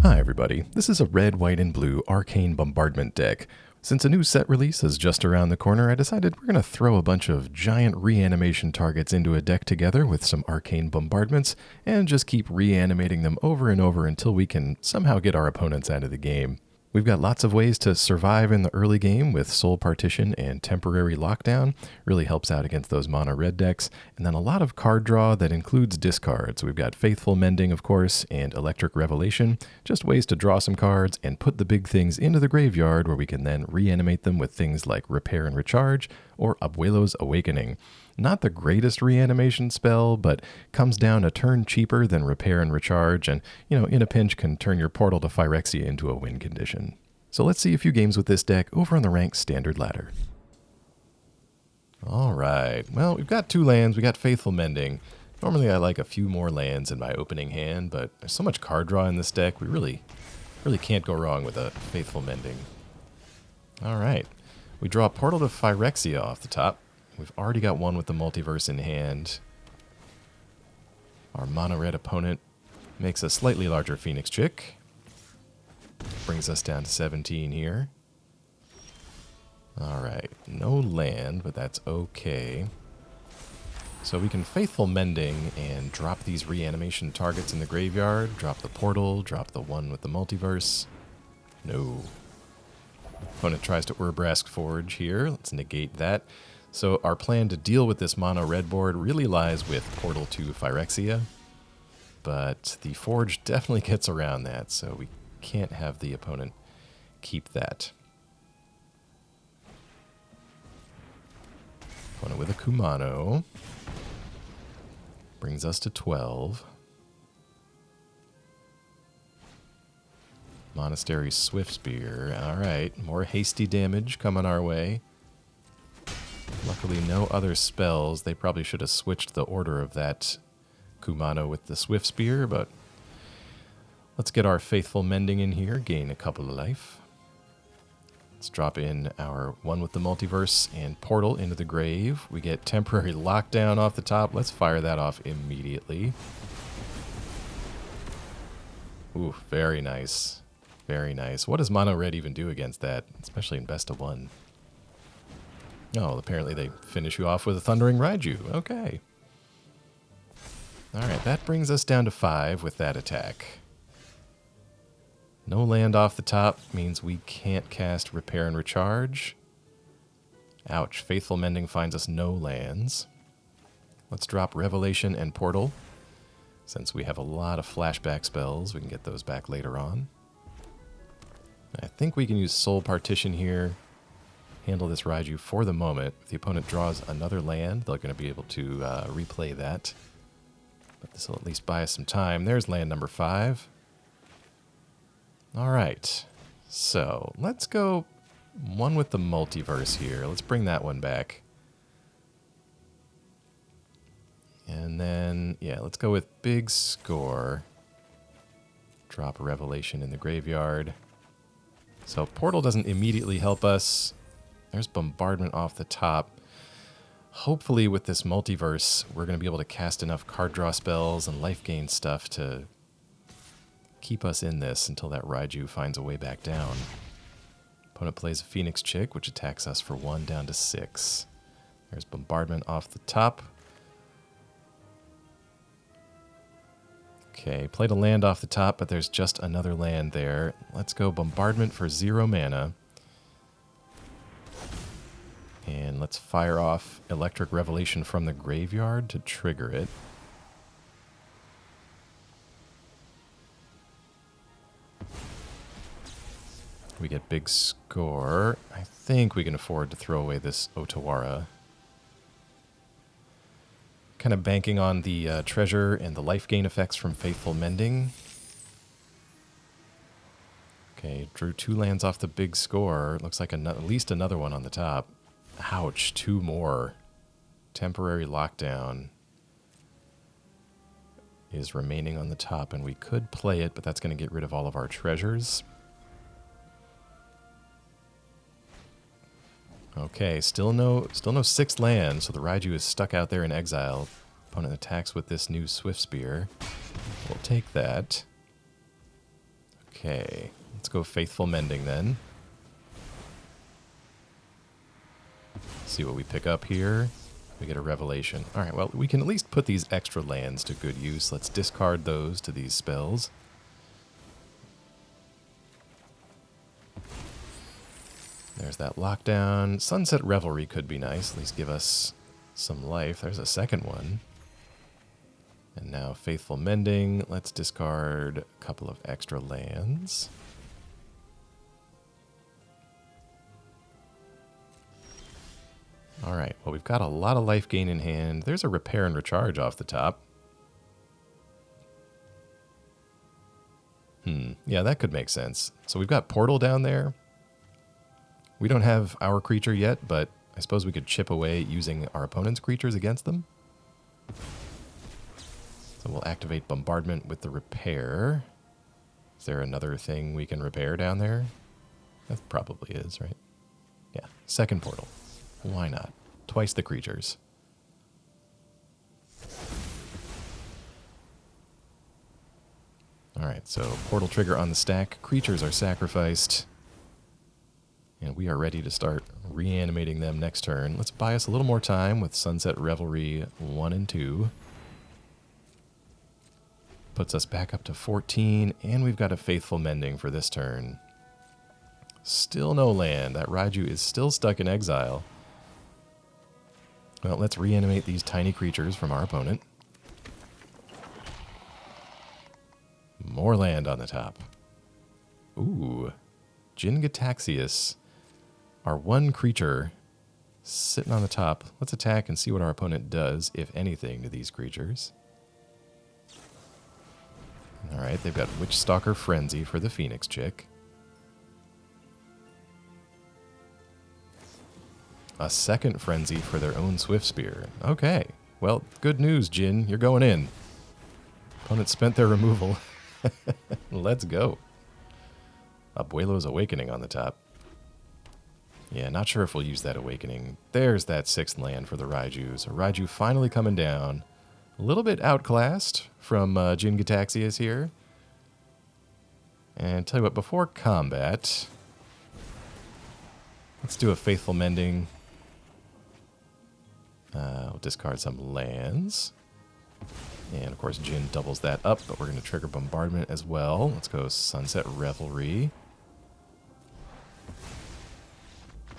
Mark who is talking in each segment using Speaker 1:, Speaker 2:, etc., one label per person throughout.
Speaker 1: Hi everybody, this is a red, white, and blue Arcane Bombardment deck. Since a new set release is just around the corner, I decided we're going to throw a bunch of giant reanimation targets into a deck together with some Arcane Bombardments, and just keep reanimating them over and over until we can somehow get our opponents out of the game. We've got lots of ways to survive in the early game with Soul Partition and Temporary Lockdown. Really helps out against those mono red decks. And then a lot of card draw that includes discards. We've got Faithful Mending, of course, and Electric Revelation. Just ways to draw some cards and put the big things into the graveyard where we can then reanimate them with things like Repair and Recharge or Abuelo's Awakening. Not the greatest reanimation spell, but comes down a turn cheaper than Repair and Recharge, and, in a pinch can turn your portal to Phyrexia into a win condition. So let's see a few games with this deck over on the ranked standard ladder. Alright, well, we've got 2 lands, we got Faithful Mending. Normally I like a few more lands in my opening hand, but there's so much card draw in this deck, we really can't go wrong with a Faithful Mending. Alright, we draw a portal to Phyrexia off the top. We've already got one with the Multiverse in hand. Our mono-red opponent makes a slightly larger Phoenix Chick. Brings us down to 17 here. Alright, no land, but that's okay. So we can Faithful Mending and drop these reanimation targets in the graveyard. Drop the portal, drop the one with the Multiverse. No. Opponent tries to Urbrask Forge here. Let's negate that. So our plan to deal with this mono-red board really lies with Portal to Phyrexia, but the Forge definitely gets around that, so we can't have the opponent keep that. Opponent with a Kumano brings us to 12. Monastery Swift Spear. Alright, more hasty damage coming our way. Luckily, no other spells. They probably should have switched the order of that Kumano with the Swift Spear, but let's get our Faithful Mending in here, gain a couple of life. Let's drop in our one with the Multiverse and Portal into the grave. We get Temporary Lockdown off the top. Let's fire that off immediately. Ooh, very nice. Very nice. What does Mono Red even do against that, especially in Best of 1? Oh, apparently they finish you off with a Thundering Raiju. Okay. Alright, that brings us down to 5 with that attack. No land off the top means we can't cast Repair and Recharge. Ouch, Faithful Mending finds us no lands. Let's drop Revelation and Portal. Since we have a lot of flashback spells, we can get those back later on. I think we can use Soul Partition here. Handle this Raiju for the moment. If the opponent draws another land, they're going to be able to replay that. But this will at least buy us some time. There's land number 5. Alright, so let's go one with the Multiverse here. Let's bring that one back. And then, yeah, let's go with Big Score. Drop a Revelation in the graveyard. So Portal doesn't immediately help us. There's Bombardment off the top. Hopefully with this Multiverse, we're going to be able to cast enough card draw spells and life gain stuff to keep us in this until that Raiju finds a way back down. Opponent plays a Phoenix Chick, which attacks us for 1 down to 6. There's Bombardment off the top. Okay, played a land off the top, but there's just another land there. Let's go Bombardment for 0 mana. And let's fire off Electric Revelation from the graveyard to trigger it. We get Big Score. I think we can afford to throw away this Otawara. Kind of banking on the treasure and the life gain effects from Faithful Mending. Okay, drew 2 lands off the Big Score. Looks like at least another one on the top. Ouch, 2 more. Temporary Lockdown is remaining on the top, and we could play it, but that's going to get rid of all of our treasures. Okay, still no 6th land, so the Raiju is stuck out there in exile. Opponent attacks with this new Swift Spear. We'll take that. Okay, let's go Faithful Mending then. See what we pick up here. We get a revelation. All right, well, we can at least put these extra lands to good use. Let's discard those to these spells. There's that lockdown. Sunset Revelry could be nice. At least give us some life. There's a second one. And now Faithful Mending. Let's discard a couple of extra lands. All right, well, we've got a lot of life gain in hand. There's a repair and recharge off the top. Yeah, that could make sense. So we've got Portal down there. We don't have our creature yet, but I suppose we could chip away using our opponent's creatures against them. So we'll activate Bombardment with the repair. Is there another thing we can repair down there? That probably is, right? Yeah, second portal. Why not? Twice the creatures. Alright, so portal trigger on the stack. Creatures are sacrificed. And we are ready to start reanimating them next turn. Let's buy us a little more time with Sunset Revelry 1 and 2. Puts us back up to 14, and we've got a Faithful Mending for this turn. Still no land. That Raiju is still stuck in exile. Well, let's reanimate these tiny creatures from our opponent. More land on the top. Ooh. Jin-Gitaxias. Our one creature sitting on the top. Let's attack and see what our opponent does, if anything, to these creatures. Alright, they've got Witchstalker Frenzy for the Phoenix chick. A second Frenzy for their own Swift Spear. Okay, well, good news, Jin. You're going in. Opponent spent their removal. Let's go. Abuelo's Awakening on the top. Yeah, not sure if we'll use that Awakening. There's that sixth land for the Raiju. So Raiju finally coming down. A little bit outclassed from Jin-Gitaxias here. And tell you what, before combat, let's do a Faithful Mending. We'll discard some lands. And, of course, Jin doubles that up, but we're going to trigger Bombardment as well. Let's go Sunset Revelry.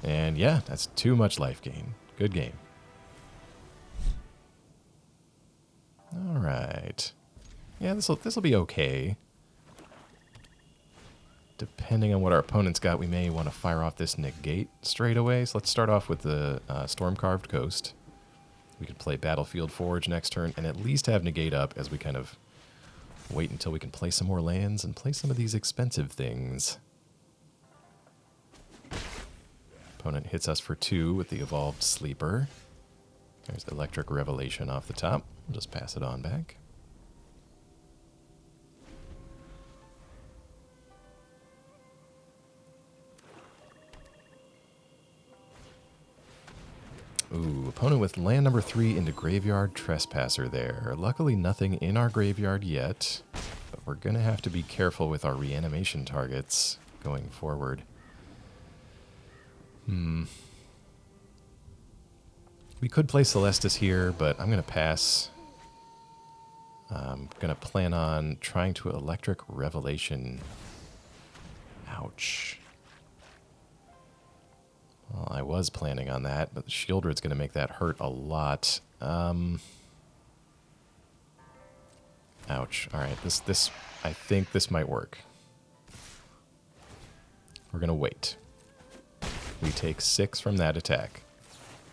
Speaker 1: And, yeah, that's too much life gain. Good game. All right. Yeah, this'll be okay. Depending on what our opponent's got, we may want to fire off this Negate straight away. So let's start off with the Stormcarved Coast. We could play Battlefield Forge next turn and at least have Negate up as we kind of wait until we can play some more lands and play some of these expensive things. Opponent hits us for 2 with the Evolved Sleeper. There's Electric Revelation off the top. We'll just pass it on back. Ooh, opponent with land number 3 into Graveyard Trespasser there. Luckily nothing in our graveyard yet, but we're going to have to be careful with our reanimation targets going forward. We could play Celestus here, but I'm going to pass. I'm going to plan on trying to Electric Revelation. Ouch. Well, I was planning on that, but the Shieldred's going to make that hurt a lot. Ouch. All right, this I think this might work. We're going to wait. We take 6 from that attack.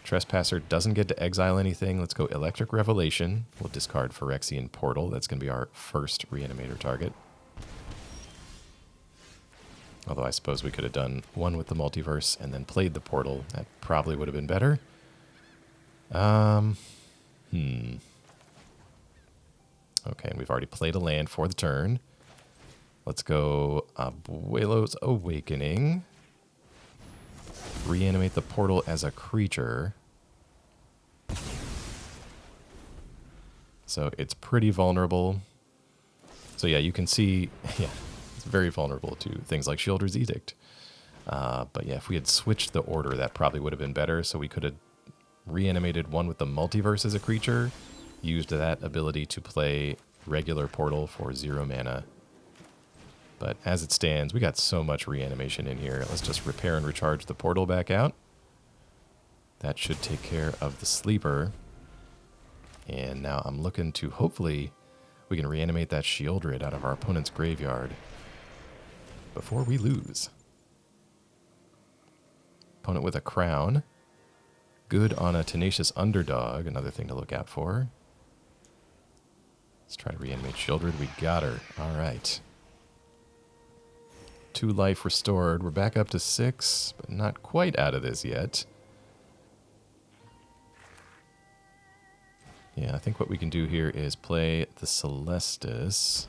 Speaker 1: Trespasser doesn't get to exile anything. Let's go Electric Revelation. We'll discard Phyrexian Portal. That's going to be our first Reanimator target. Although I suppose we could have done one with the Multiverse and then played the Portal. That probably would have been better. Okay, and we've already played a land for the turn. Let's go Abuelo's Awakening. Reanimate the Portal as a creature. So it's pretty vulnerable. So yeah, you can see, yeah, it's very vulnerable to things like Shielder's Edict. But yeah, if we had switched the order, that probably would have been better. So we could have reanimated one with the Multiverse as a creature, used that ability to play regular Portal for 0 mana. But as it stands, we got so much reanimation in here. Let's just repair and recharge the Portal back out. That should take care of the Sleeper. And now I'm looking to hopefully we can reanimate that Shieldred out of our opponent's graveyard before we lose. Opponent with a Crown. Good on a Tenacious Underdog, another thing to look out for. Let's try to reanimate Shieldred. We got her. All right. 2 life restored. We're back up to 6, but not quite out of this yet. Yeah, I think what we can do here is play the Celestus.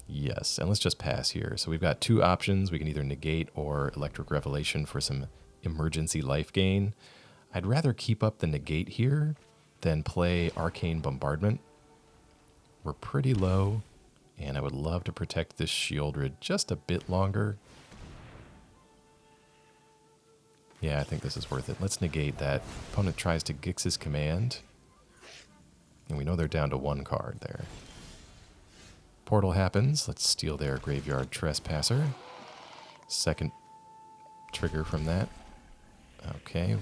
Speaker 1: Yes, and let's just pass here. So we've got 2 options. We can either negate or Electric Revelation for some emergency life gain. I'd rather keep up the negate here than play Arcane Bombardment. We're pretty low, and I would love to protect this Shieldred just a bit longer. Yeah, I think this is worth it. Let's negate that. Opponent tries to Gix's Command, and we know they're down to 1 card there. Portal happens. Let's steal their Graveyard Trespasser. Second trigger from that. Okay.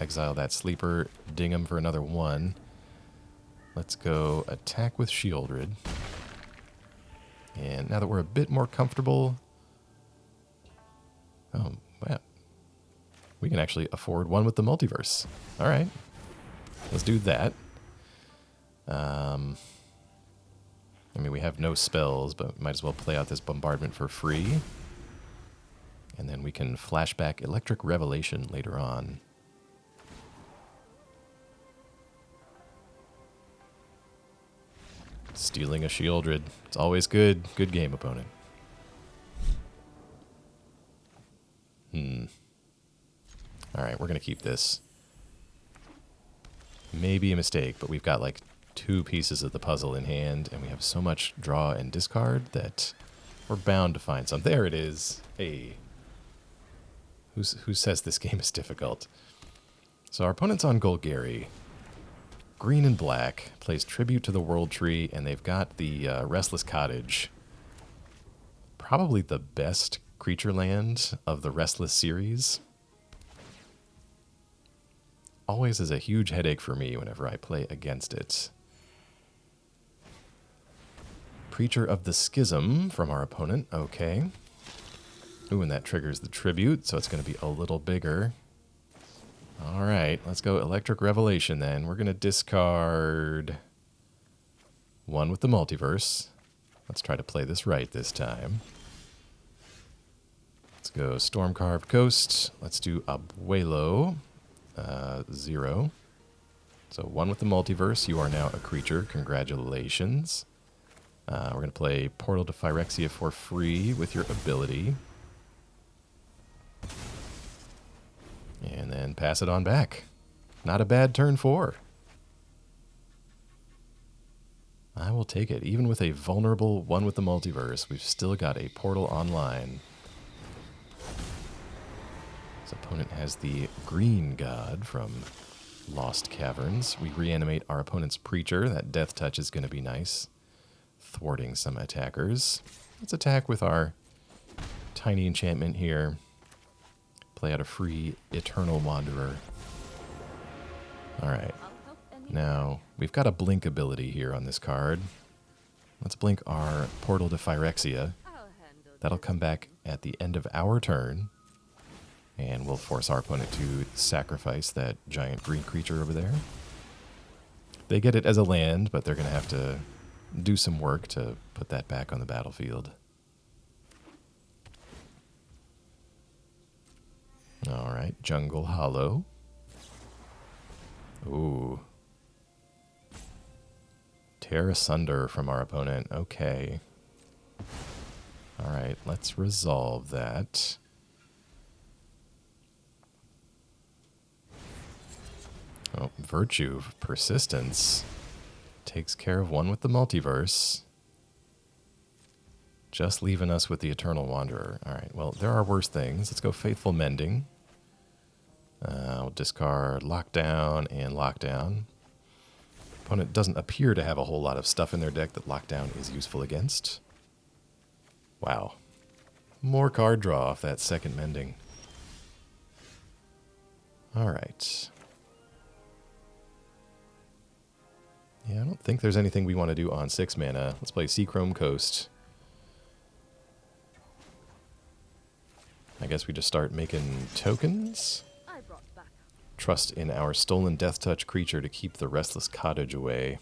Speaker 1: Exile that Sleeper. Ding him for another 1. Let's go attack with Shieldred. And now that we're a bit more comfortable... Oh, wow. We can actually afford 1 with the Multiverse. All right. Let's do that. I mean, we have no spells, but might as well play out this Bombardment for free. And then we can flashback Electric Revelation later on. Stealing a Shieldred. It's always good. Good game, opponent. Alright, we're going to keep this. Maybe a mistake, but we've got like 2 pieces of the puzzle in hand, and we have so much draw and discard that we're bound to find some. There it is. Hey. Who says this game is difficult? So our opponent's on Golgari. Green and black, plays tribute to the World Tree, and they've got the Restless Cottage. Probably the best creature land of the Restless series. Always is a huge headache for me whenever I play against it. Preacher of the Schism from our opponent. Okay. Ooh, and that triggers the tribute, so it's going to be a little bigger. All right, let's go Electric Revelation then. We're going to discard 1 with the Multiverse. Let's try to play this right this time. Let's go Stormcarved Coast. Let's do Abuelo. 0. So 1 with the Multiverse. You are now a creature. Congratulations. We're going to play Portal to Phyrexia for free with your ability. And then pass it on back. Not a bad turn 4. I will take it. Even with a vulnerable 1 with the Multiverse, we've still got a Portal online. This opponent has the Green God from Lost Caverns. We reanimate our opponent's Preacher. That Death Touch is going to be nice, thwarting some attackers. Let's attack with our tiny enchantment here. Play out a free Eternal Wanderer. Alright. Now, we've got a blink ability here on this card. Let's blink our Portal to Phyrexia. That'll come back at the end of our turn. And we'll force our opponent to sacrifice that giant green creature over there. They get it as a land, but they're going to have to do some work to put that back on the battlefield. All right, Jungle Hollow. Ooh. Tear Asunder from our opponent. Okay. All right, let's resolve that. Oh, Virtue, Persistence. Takes care of one with the Multiverse. Just leaving us with the Eternal Wanderer. Alright, well, there are worse things. Let's go Faithful Mending. We'll discard Lockdown and Lockdown. Opponent doesn't appear to have a whole lot of stuff in their deck that Lockdown is useful against. Wow. More card draw off that second Mending. Alright. Yeah, I don't think there's anything we want to do on 6 mana. Let's play Seachrome Coast. I guess we just start making tokens. Trust in our stolen Death Touch creature to keep the Restless Cottage away.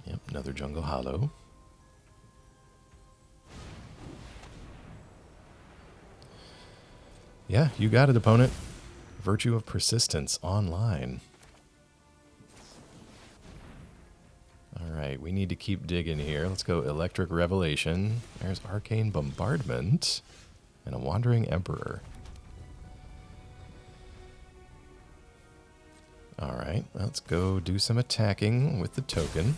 Speaker 1: Yep, another Jungle Hollow. Yeah, you got it, opponent. Virtue of Persistence online. Alright, we need to keep digging here. Let's go Electric Revelation. There's Arcane Bombardment. And a Wandering Emperor. Alright, let's go do some attacking with the token.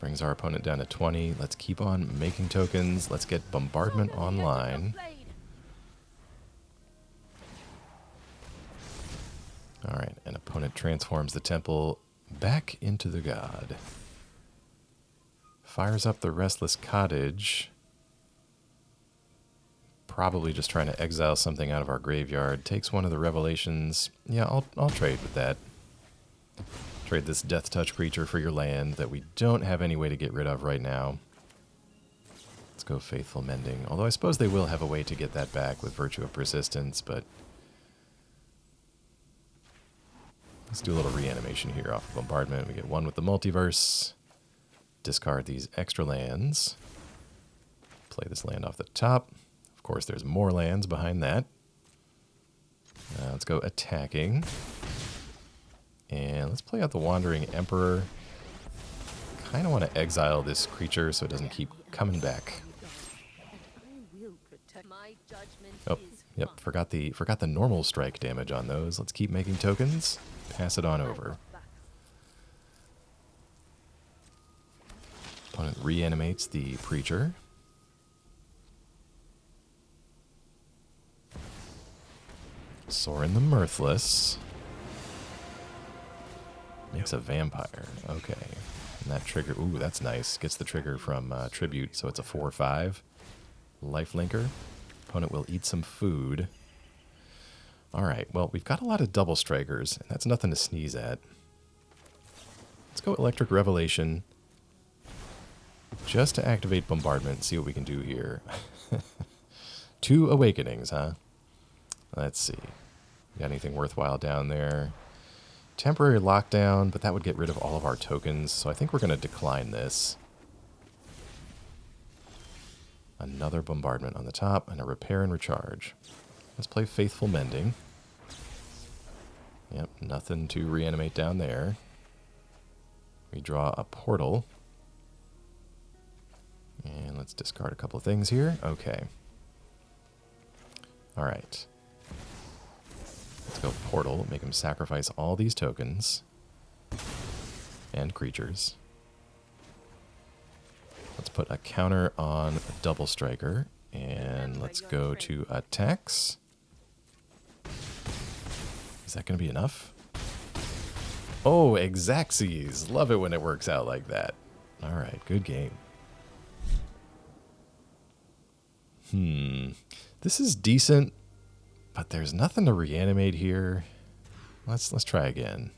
Speaker 1: Brings our opponent down to 20. Let's keep on making tokens. Let's get Bombardment online. Alright, and opponent transforms the temple back into the god. Fires up the Restless Cottage. Probably just trying to exile something out of our graveyard. Takes one of the Revelations. Yeah, I'll trade with that. Trade this Death Touch creature for your land that we don't have any way to get rid of right now. Let's go Faithful Mending. Although I suppose they will have a way to get that back with Virtue of Persistence, but let's do a little reanimation here off of Bombardment. We get one with the Multiverse. Discard these extra lands. Play this land off the top. Of course, there's more lands behind that. Let's go attacking. And let's play out the Wandering Emperor. Kind of want to exile this creature so it doesn't keep coming back. Oh, yep, forgot the normal strike damage on those. Let's keep making tokens. Pass it on over. Opponent reanimates the Preacher. Soaring the Mirthless. Makes a vampire. Okay. And that trigger, ooh, that's nice. Gets the trigger from Tribute, so it's a 4/5. Lifelinker. Opponent will eat some food. Alright, well, we've got a lot of double strikers, and that's nothing to sneeze at. Let's go Electric Revelation. Just to activate Bombardment, see what we can do here. 2 Awakenings, huh? Let's see. Got anything worthwhile down there? Temporary Lockdown, but that would get rid of all of our tokens, so I think we're going to decline this. Another Bombardment on the top, and a Repair and Recharge. Let's play Faithful Mending. Yep, nothing to reanimate down there. We draw a Portal. And let's discard a couple of things here. Okay. Alright. Let's go Portal, make him sacrifice all these tokens. And creatures. Let's put a counter on a Double Striker. And let's go to attacks. Is that going to be enough? Oh, Gitaxias. Love it when it works out like that. Alright, good game. This is decent, but there's nothing to reanimate here. Let's try again.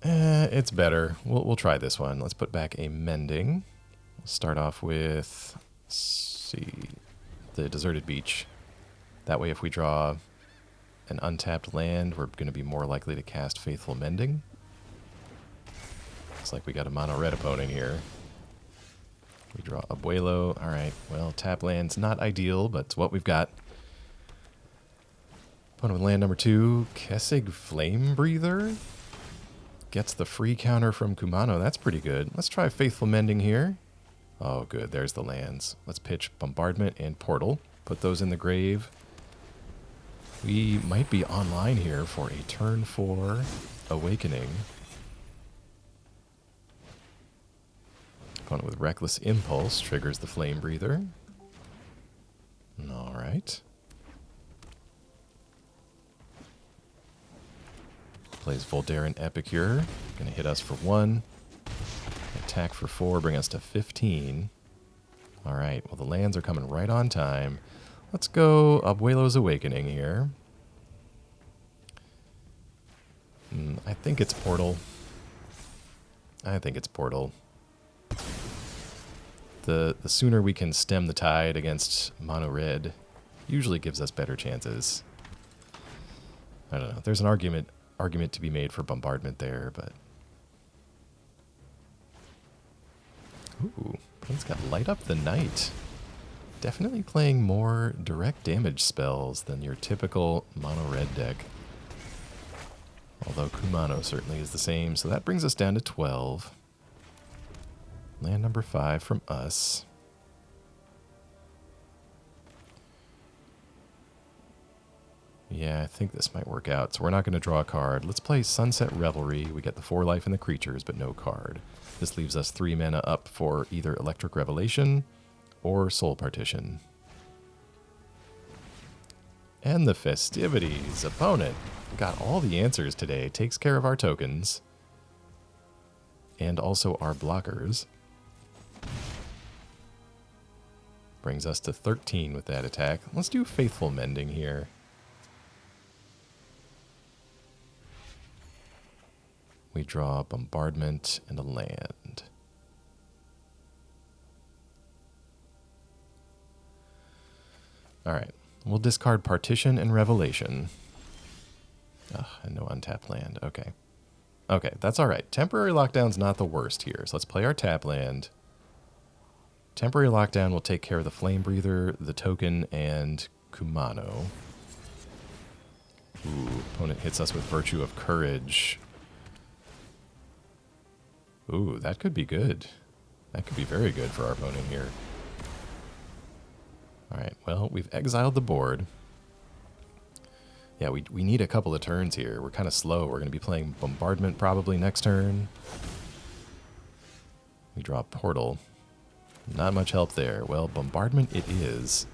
Speaker 1: It's better. We'll try this one. Let's put back a Mending. We'll start off with, let's see, the Deserted Beach. That way if we draw an untapped land, we're going to be more likely to cast Faithful Mending. Looks like we got a mono red opponent here. We draw Abuelo. Alright, well, tap land's not ideal, but it's what we've got. Opponent with land number 2, Kessig Flame Breather. Gets the free counter from Kumano. That's pretty good. Let's try Faithful Mending here. Oh, good. There's the lands. Let's pitch Bombardment and Portal. Put those in the grave. We might be online here for a turn 4 Awakening. Opponent with Reckless Impulse triggers the Flame Breather. Alright. Plays Voldaren Epicure. Gonna hit us for 1. Attack for 4, bring us to 15. Alright, well the lands are coming right on time. Let's go Abuelo's Awakening here. I think it's Portal. I think it's Portal. The sooner we can stem the tide against mono red usually gives us better chances. I don't know. There's an argument to be made for bombardment there, but ooh, he's got Light Up the Night. Definitely playing more direct damage spells than your typical mono red deck. Although Kumano certainly is the same, so that brings us down to 12. Land number 5 from us. Yeah, I think this might work out. So we're not going to draw a card. Let's play Sunset Revelry. We get the 4 life in the creatures, but no card. This leaves us 3 mana up for either Electric Revelation or Soul Partition. And the festivities. Opponent got all the answers today. Takes care of our tokens. And also our blockers. Brings us to 13 with that attack. Let's do Faithful Mending here. We draw Bombardment and a land. Alright, we'll discard Partition and Revelation. Ugh, and no untapped land. Okay. Okay, that's alright. Temporary Lockdown's not the worst here. So let's play our tap land. Temporary Lockdown will take care of the Flame Breather, the token, and Kumano. Ooh, opponent hits us with Virtue of Courage. Ooh, that could be good. That could be very good for our opponent here. Alright, well, we've exiled the board. Yeah, we need a couple of turns here. We're kind of slow. We're going to be playing Bombardment probably next turn. We draw Portal. Not much help there. Well, Bombardment it is.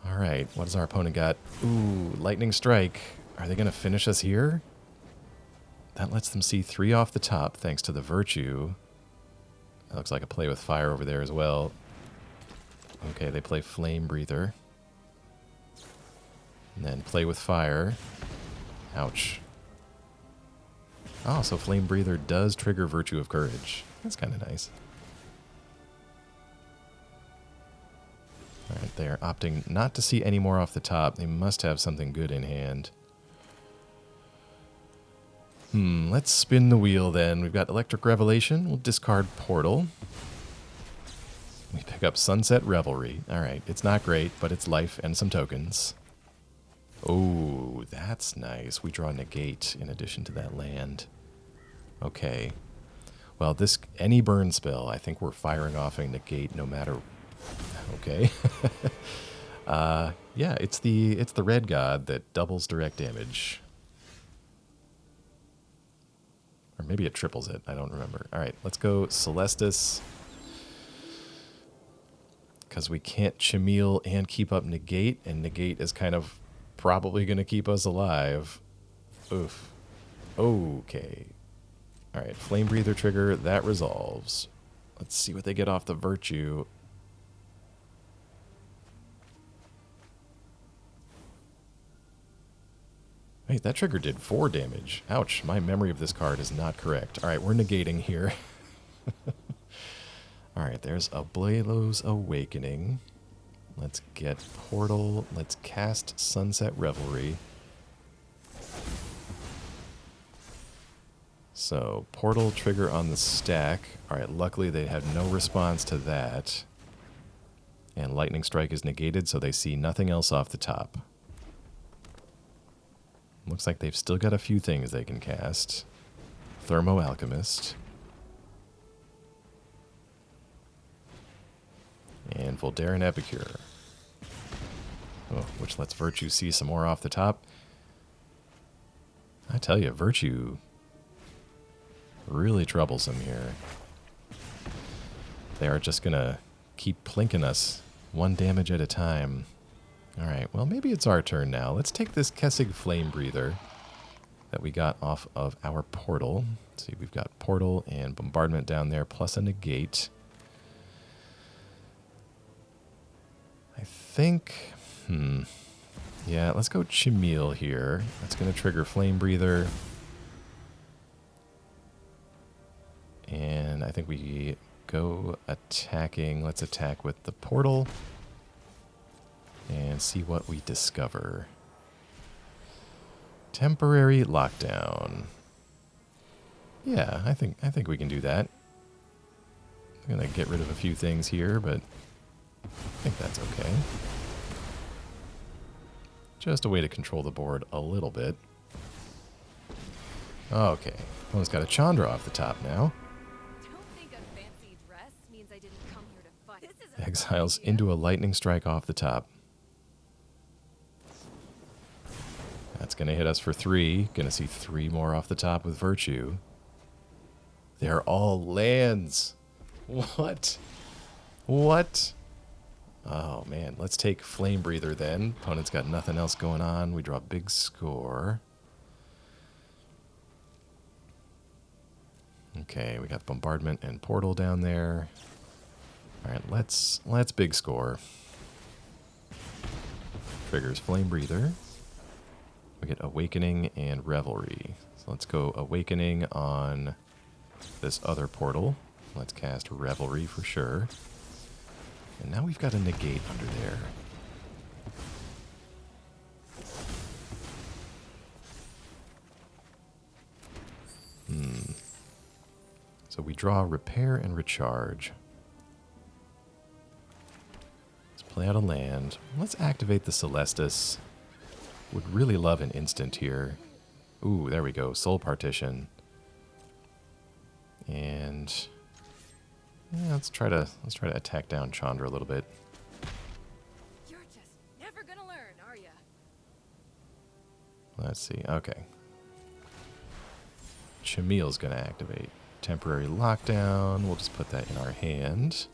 Speaker 1: Alright, what does our opponent got? Ooh, Lightning Strike. Are they going to finish us here? That lets them see 3 off the top thanks to the Virtue. That looks like a play with fire over there as well. Okay, they play Flame Breather. And then play with fire. Ouch. Oh, so Flame Breather does trigger Virtue of Courage. That's kind of nice. Alright, they're opting not to see any more off the top. They must have something good in hand. Let's spin the wheel then. We've got Electric Revelation. We'll discard Portal. We pick up Sunset Revelry. Alright, it's not great, but it's life and some tokens. Oh, that's nice. We draw Negate in addition to that land. Okay. Well, this any burn spell, I think we're firing off a Negate no matter... Okay. Yeah, it's the red god that doubles direct damage. Or maybe it triples it. I don't remember. All right, let's go Celestus. Because we can't Chimil and keep up Negate, and Negate is kind of probably going to keep us alive. Oof. Okay. All right, Flame Breather trigger. That resolves. Let's see what they get off the Virtue. Wait, that trigger did 4 damage. Ouch, my memory of this card is not correct. Alright, we're negating here. Alright, there's Abuelo's Awakening. Let's get Portal. Let's cast Sunset Revelry. So, Portal trigger on the stack. Alright, luckily they had no response to that. And Lightning Strike is negated, so they see nothing else off the top. Looks like they've still got a few things they can cast. Thermo Alchemist. And Voldaren Epicure. which lets Virtue see some more off the top. I tell you, Virtue really troublesome here. They are just going to keep plinking us 1 damage at a time. Alright, well maybe it's our turn now. Let's take this Kessig Flame Breather that we got off of our portal. Let's see, we've got Portal and Bombardment down there, plus a Negate. I think, yeah, let's go Chimil here. That's going to trigger Flame Breather. And I think we go attacking. Let's attack with the portal and see what we discover. Temporary lockdown. Yeah, I think we can do that. I'm going to get rid of a few things here, but I think that's okay. Just a way to control the board a little bit. Okay. Well, it's got a Chandra off the top now. Exiles into a lightning strike off the top. That's going to hit us for 3. Going to see 3 more off the top with Virtue. They're all lands. What? What? Oh, man. Let's take Flame Breather then. Opponent's got nothing else going on. We draw a big score. Okay, we got Bombardment and Portal down there. All right, let's big score. Triggers Flame Breather. We get Awakening and Revelry. So let's go Awakening on this other portal. Let's cast Revelry for sure. And now we've got a Negate under there. So we draw Repair and Recharge. Play out a land. Let's activate the Celestus. Would really love an instant here. Ooh, there we go. Soul Partition. And yeah, let's try to attack down Chandra a little bit.
Speaker 2: You're just never gonna learn, are ya?
Speaker 1: Let's see. Okay. Chimil's gonna activate. Temporary lockdown. We'll just put that in our hand.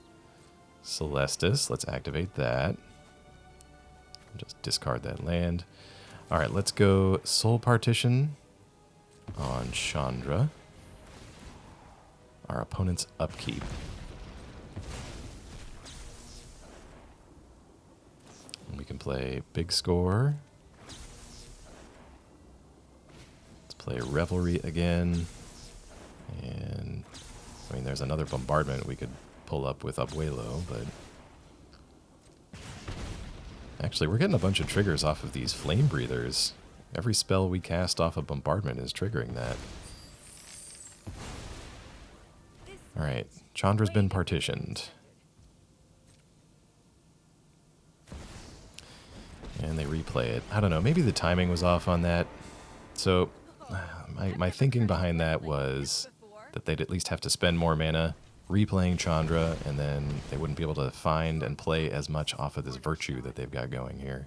Speaker 1: Celestus, let's activate that. Just discard that land. Alright, let's go Soul Partition on Chandra. Our opponent's upkeep. And we can play Big Score. Let's play Revelry again. And, I mean, there's another Bombardment we could pull up with Abuelo, but actually we're getting a bunch of triggers off of these Flame Breathers. Every spell we cast off of Bombardment is triggering that. Alright, Chandra's been partitioned. And they replay it. I don't know, maybe the timing was off on that. So, my thinking behind that was that they'd at least have to spend more mana replaying Chandra, and then they wouldn't be able to find and play as much off of this Virtue that they've got going here.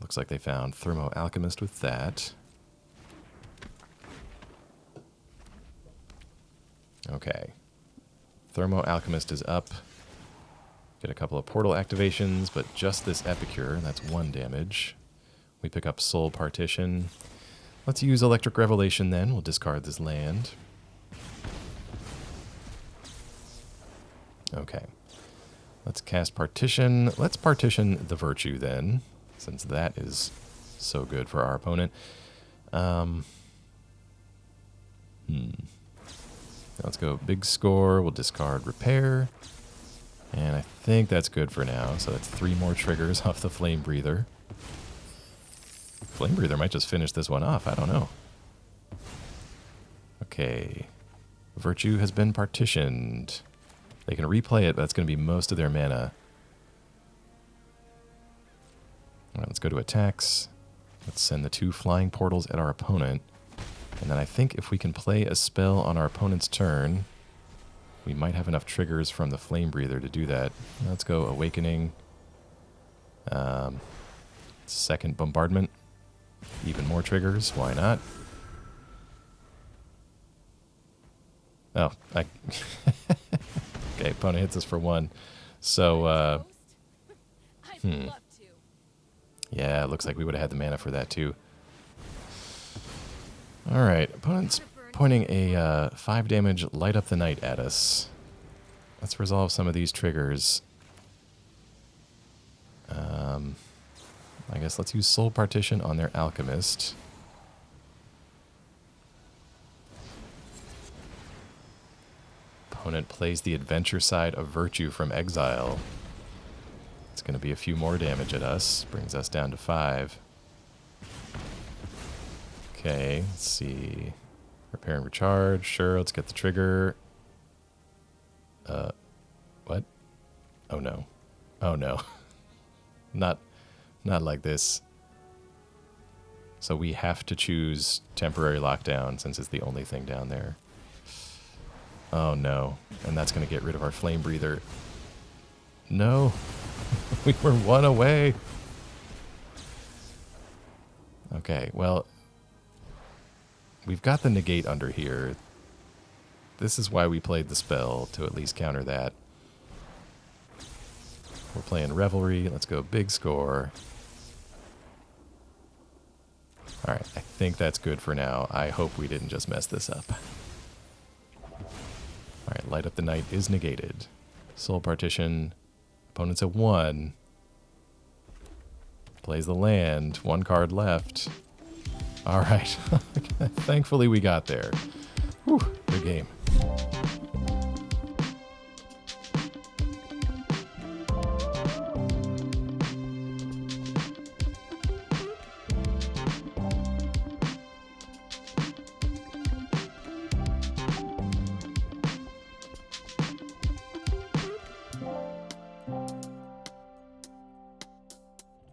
Speaker 1: Looks like they found Thermo Alchemist with that. Okay. Thermo Alchemist is up. Get a couple of portal activations, but just this Epicure, that's 1 damage. We pick up Soul Partition. Let's use Electric Revelation then. We'll discard this land. Okay. Let's cast Partition. Let's partition the Virtue then, since that is so good for our opponent. Let's go Big Score. We'll discard Repair. And I think that's good for now. So that's 3 more triggers off the Flame Breather. Flame Breather might just finish this one off. I don't know. Okay. Virtue has been partitioned. They can replay it, but that's going to be most of their mana. All right, let's go to attacks. Let's send the 2 flying portals at our opponent. And then I think if we can play a spell on our opponent's turn, We might have enough triggers from the Flame Breather to do that. Let's go Awakening. Second Bombardment. Even more triggers. Why not? Oh, okay, opponent hits us for 1. So,
Speaker 2: I'd love to.
Speaker 1: yeah, it looks like we would have had the mana for that too. Alright, opponent's pointing a 5 damage Light Up the Night at us. Let's resolve some of these triggers. I guess let's use Soul Partition on their Alchemist. Opponent plays the Adventure Side of Virtue from Exile. It's going to be a few more damage at us. Brings us down to 5. Okay, let's see. Repair and Recharge. Sure, let's get the trigger. What? Oh no. Oh no. Not like this. So we have to choose Temporary Lockdown since it's the only thing down there. Oh no. And that's going to get rid of our Flame Breather. No. We were 1 away. Okay, well, we've got the Negate under here. This is why we played the spell, to at least counter that. We're playing Revelry. Let's go big score. Alright, I think that's good for now. I hope we didn't just mess this up. Alright, Light Up the Night is negated. Soul Partition. Opponent's at 1. Plays the land. 1 card left. Alright. Thankfully we got there. Whew, good game.